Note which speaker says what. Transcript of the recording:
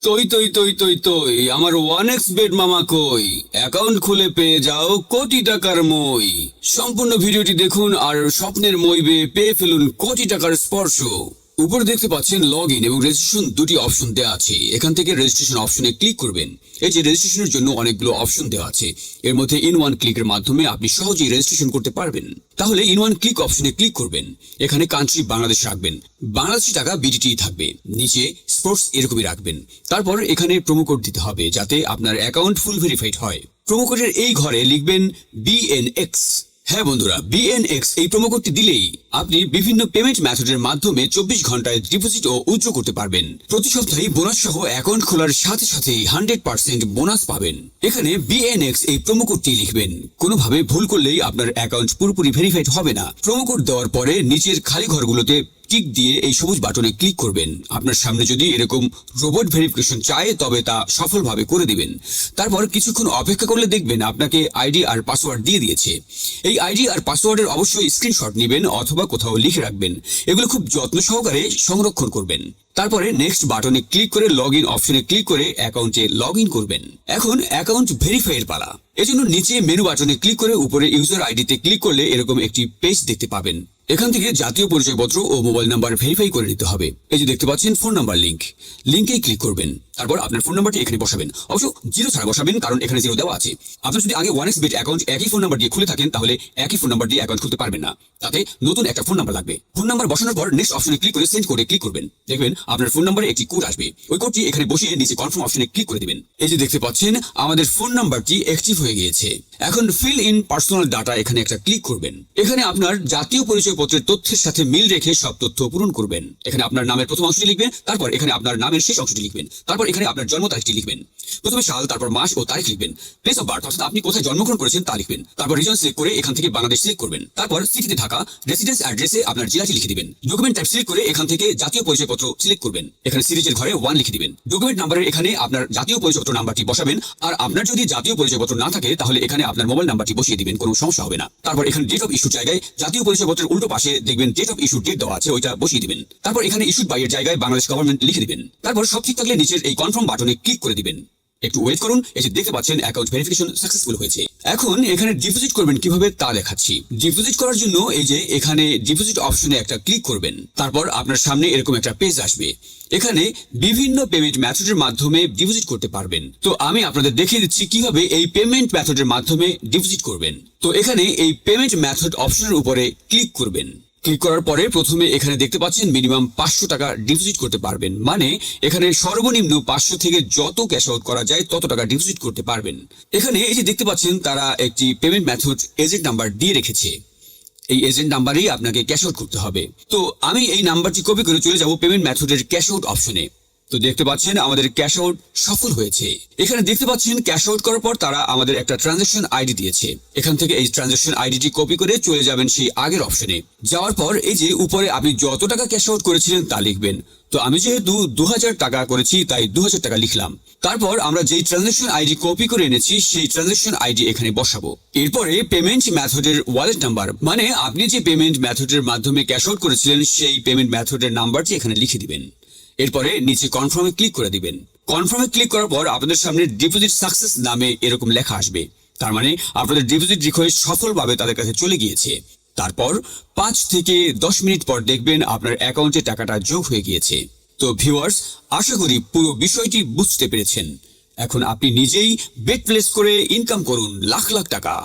Speaker 1: তই তই তই তই তই আমার ওয়ান এক্স বেড মামা কই, অ্যাকাউন্ট খুলে পেয়ে যাও কোটি টাকার মই। সম্পূর্ণ ভিডিওটি দেখুন আর স্বপ্নের মই পেয়ে ফেলুন কোটি টাকার স্পর্শ। উপরে দেখতে পাচ্ছেন লগ ইন এবং রেজিস্ট্রেশন দুটি অপশন দেওয়া আছে। এখান থেকে রেজিস্ট্রেশন অপশনে ক্লিক করবেন। এই যে রেজিস্ট্রেশনের জন্য অনেকগুলো অপশন দেওয়া আছে, এর মধ্যে ইন ওয়ান ক্লিকের মাধ্যমে আপনি সহজেই রেজিস্ট্রেশন করতে পারবেন। তাহলে ইন ওয়ান ক্লিক অপশনে ক্লিক করবেন। এখানে কান্ট্রি বাংলাদেশ রাখবেন, বাংলাদেশি টাকা বিডিটি থাকবে, নিচে স্পোর্টস এরকমই রাখবেন। তারপর এখানে প্রোমো কোড দিতে হবে যাতে আপনার অ্যাকাউন্ট ফুল ভেরিফাইড হয়। প্রোমো কোডের এই ঘরে লিখবেন বিএনএক্স। হ্যাঁ বন্ধুরা, বিএনএক্স এই প্রোমো কোডটি দিলেই আপনি বিভিন্ন পেমেন্ট মেথডের মাধ্যমে 24 ঘন্টায় ডিপোজিট ও উইথড্র করতে পারবেন। প্রতি সপ্তাহে বোনাস সহ অ্যাকাউন্ট খোলার সাথে সাথে 100% বোনাস পাবেন। এখানে বিএনএক্স এই প্রোমো কোডটি লিখবেন। কোনোভাবে ভুল করলেই আপনার অ্যাকাউন্ট পুরোপুরি ভেরিফাইড হবে না। প্রোমো কোড দেওয়ার পরে নিচের খালি ঘরগুলোতে টিক দিয়ে এই সবুজ বাটনে ক্লিক করবেন। আপনার সামনে যদি এরকম রোবট ভেরিফিকেশন চায় তবে তা সফলভাবে করে দিবেন। তারপর কিছুক্ষণ অপেক্ষা করলে দেখবেন আপনাকে আইডি আর পাসওয়ার্ড দিয়ে দিয়েছে। এই আইডি আর পাসওয়ার্ডের অবশ্যই স্ক্রিনশট নেবেন অথবা কোথাও লিখে রাখবেন। এগুলো খুব যত্ন সহকারে সংরক্ষণ করবেন। তারপরে নেক্সট বাটনে ক্লিক করে লগ ইন অপশনে ক্লিক করে অ্যাকাউন্টে লগ ইন করবেন। এখন অ্যাকাউন্ট ভেরিফাইয়ের পালা। এজন্য নিচে মেনু বাটনে ক্লিক করে উপরে ইউজার আইডিতে ক্লিক করলে এরকম একটি পেজ দেখতে পাবেন। এখান থেকে জাতীয় পরিচয়পত্র ও মোবাইল নাম্বার ভেরিফাই করে নিতে হবে। এই যে দেখতে পাচ্ছেন ফোন নাম্বার লিঙ্কে ক্লিক করবেন। তারপর আপনার ফোন নাম্বারটি এখানে বসাবেন, অবশ্য জিরো ছাড়া বসাবেন কারণ এখানে জিরো দেওয়া আছে। আপনার যদি আগে ওয়ান এক্স বেট অ্যাকাউন্ট একই ফোন নাম্বার দিয়ে খুলে থাকেন তাহলে একই ফোন নাম্বার দিয়ে অ্যাকাউন্ট খুলতে পারবেন না, তাতে নতুন একটা ফোন নাম্বার লাগবে। ফোন নাম্বার বসানোর পর নেক্সট অপশনে ক্লিক করে সেন্ড কোডে ক্লিক করবেন। দেখবেন আপনার ফোন নাম্বারে একটি কোড আসবে। ওই কোডটি এখানে বসিয়ে নিচে কনফার্ম অপশনে ক্লিক করে দিবেন। এই যে দেখতে পাচ্ছেন আমাদের ফোন নাম্বারটি অ্যাক্টিভ হয়ে গিয়েছে। এখন ফিল ইন পার্সোনাল ডাটা এখানে একটা ক্লিক করবেন। এখানে আপনার জাতীয় পরিচয়পত্রের তথ্যের সাথে মিল রেখে সব তথ্য পূরণ করবেন। এখানে আপনার নামের প্রথম অংশটি লিখবেন, তারপর এখানে আপনার নামের শেষ অংশটি লিখবেন, তারপর এখানে আপনার জন্ম তারিখটি লিখবেন। প্রথমে সাল, তারপর মাস ও তারিখ লিখবেন। প্লেস অফ বার্থ অর্থাৎ আপনি কোথায় জন্মগ্রহণ করেছেন তা লিখবেন। তারপর রিজন সিলেক্ট করে এখান থেকে বাংলাদেশ সিলেক্ট করবেন। তারপর সিটিতে ঢাকা, রেসিডেন্স অ্যাড্রেসে আপনার জেলাটি লিখে দিবেন। ডকুমেন্ট টাইপ সিলেক্ট করে এখান থেকে জাতীয় পরিচয়পত্র সিলেক্ট করবেন। এখানে সিরিজের ঘরে 1 লিখে দিবেন। ডকুমেন্ট নাম্বারের এখানে আপনার জাতীয় পরিচয়পত্র নাম্বারটি বসাবেন। আর আপনার যদি জাতীয় পরিচয়পত্র না থাকে তাহলে এখানে আপনার মোবাইল নাম্বারটি বসিয়ে দিবেন, কোনো সমস্যা হবে না। তারপর এখানে ডেট অফ ইস্যুর জায়গায় জাতীয় পরিচয়পত্রের উল্টো পাশে দেখবেন ডেট অফ ইস্যু ডেট দেওয়া আছে, ওইটা বসিয়ে দিবেন। তারপর এখানে ইস্যুড বাই এর জায়গায় বাংলাদেশ গভর্নমেন্ট লিখে দিবেন। তারপর সব ঠিক থাকলে নিচের এই কনফার্ম বাটনে ক্লিক করে দিবেন। একটু ওয়েট করুন। এই যে দেখতে পাচ্ছেন অ্যাকাউন্ট ভেরিফিকেশন সাকসেসফুল হয়েছে। এখন এখানে ডিপোজিট করবেন কিভাবে তা দেখাচ্ছি। ডিপোজিট করার জন্য এই যে এখানে ডিপোজিট অপশনে একটা ক্লিক করবেন। তারপর আপনার সামনে এরকম একটা পেজ আসবে। এখানে বিভিন্ন পেমেন্ট মেথডের মাধ্যমে ডিপোজিট করতে পারবেন। তো আমি আপনাদের দেখিয়ে দিচ্ছি কিভাবে এই পেমেন্ট মেথডের মাধ্যমে ডিপোজিট করবেন। তো এখানে এই পেমেন্ট মেথড অপশনের উপরে ক্লিক করবেন। ক্লিক করার পরে প্রথমে এখানে দেখতে পাচ্ছেন মিনিমাম 500 টাকা ডিপোজিট করতে পারবেন। মানে এখানে সর্বনিম্ন 500 থেকে যত ক্যাশ আউট করা যায় তত টাকা ডিপোজিট করতে পারবেন। এখানে এই যে দেখতে পাচ্ছেন তারা একটি পেমেন্ট মেথড এজেন্ট নাম্বার দিয়ে রেখেছে। এই এজেন্ট নাম্বারেই আপনাকে ক্যাশ আউট করতে হবে। তো আমি এই নাম্বারটি কপি করে চলে যাব পেমেন্ট মেথডের ক্যাশ আউট অপশনে। তো দেখতে পাচ্ছেন আমাদের ক্যাশ আউট সফল হয়েছে। এখানে দেখতে পাচ্ছেন ক্যাশ আউট করার পর তারা আমাদের একটা ট্রানজাকশন আইডি দিয়েছে। এখান থেকে এই ট্রানজাকশন আইডিটি কপি করে চলে যাবেন সেই আগের অপশনে। যাওয়ার পর এই যে উপরে আপনি যত টাকা ক্যাশ আউট করেছিলেন তা লিখবেন। তো আমি যেহেতু 2000 টাকা করেছি তাই 2000 টাকা লিখলাম। তারপর আমরা যেই ট্রানজাকশন আইডি কপি করে এনেছি সেই ট্রানজাকশন আইডি এখানে বসাবো। এরপরে পেমেন্ট মেথডের ওয়ালেট নাম্বার, মানে আপনি যে পেমেন্ট মেথডের মাধ্যমে ক্যাশ আউট করেছিলেন সেই পেমেন্ট মেথডের নাম্বারটি এখানে লিখে দিবেন। এরপরে নিচে কনফার্মে ক্লিক করে দিবেন। কনফার্মে ক্লিক করার পর আপনাদের সামনে ডিপোজিট সাকসেস নামে এরকম লেখা আসবে। তার মানে আপনাদের ডিপোজিট রিকোয়েস্ট সফলভাবে তাদের কাছে চলে গিয়েছে। তারপর 5 থেকে 10 মিনিট পর দেখবেন আপনার অ্যাকাউন্টে টাকাটা যোগ হয়ে গিয়েছে। তো ভিউয়ার্স, আশা করি পুরো বিষয়টি বুঝতে পেরেছেন। এখন আপনি নিজেই বেট প্লেস করে ইনকাম করুন লাখ লাখ টাকা।